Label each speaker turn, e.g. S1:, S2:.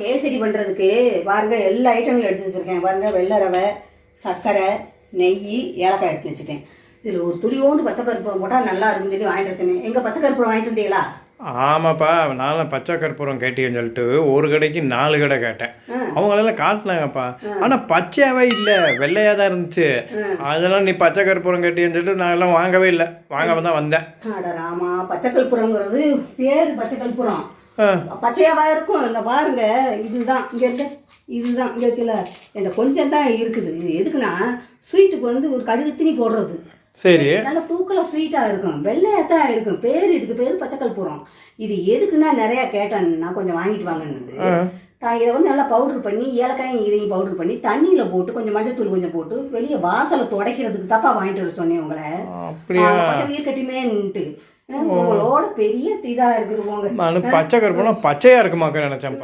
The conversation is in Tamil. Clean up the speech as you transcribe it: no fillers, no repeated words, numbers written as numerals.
S1: கேசரி பண்ணுறதுக்கு பாருங்க எல்லா ஐட்டங்களும் எடுத்து வச்சுருக்கேன். பாருங்க வெள்ளை ரவை, சர்க்கரை, நெய், ஏலக்காய் எடுத்து வச்சுட்டேன். இதில் ஒரு துளியோண்டு பச்சை கற்பூரம் போட்டால் நல்லா இருக்குன்னு சொல்லி வாங்கிட்டு வச்சேன். எங்கள் பச்சை கற்பூரம் வாங்கிட்டு வந்தீங்களா?
S2: ஆமாப்பா, நானும் பச்சை கற்பூரம் கேட்டீங்கன்னு சொல்லிட்டு ஒரு கடைக்கு 4 கடை கேட்டேன். அவங்களெல்லாம் காட்டினாங்கப்பா. ஆனால் பச்சையாவே இல்லை, வெள்ளையாக தான் இருந்துச்சு. அதெல்லாம் நீ பச்சை கற்பூரம் கேட்டீங்கன்னு சொல்லிட்டு நான் எல்லாம் வாங்கவே இல்லை, வாங்காம தான் வந்தேன்.
S1: அட ராமா, பச்சை கற்பூரங்கிறது பேர் பச்சை கற்பூரம் பச்சையாவா இருக்கும். இந்த பாருங்க, இதுதான் இங்கே இருக்க, இதுதான் இங்கே இருக்குல்ல, என்கிட்ட கொஞ்சம் தான் இருக்குது. இது எதுக்குன்னா ஸ்வீட்டுக்கு வந்து ஒரு கடுகு திணி போடுறது.
S2: சரி,
S1: நல்லா தூக்கலாக ஸ்வீட்டாக இருக்கும், வெள்ளையாக தான் இருக்கும். இதுக்கு பேர் பச்சை கற்பூரம். இது எதுக்குன்னா நிறையா கேட்டேன், நான் கொஞ்சம் வாங்கிட்டு வாங்கினது. இதை வந்து நல்லா பவுடர் பண்ணி, ஏலக்காயும் இதையும் பவுடர் பண்ணி தண்ணியில் போட்டு கொஞ்சம் மஞ்சத்தூள் கொஞ்சம் போட்டு வெளியே வாசலை துடைக்கிறதுக்கு தப்பா வாங்கிட்டு வர சொன்னேன் உங்களை. கொஞ்சம் ஈர்க்கட்டுமேன்ட்டு உங்களோட பெரிய இதாக இருக்குது. உங்க
S2: பச்சை கற்பூரம் பச்சையாக இருக்குமாக்க நினச்சேன்.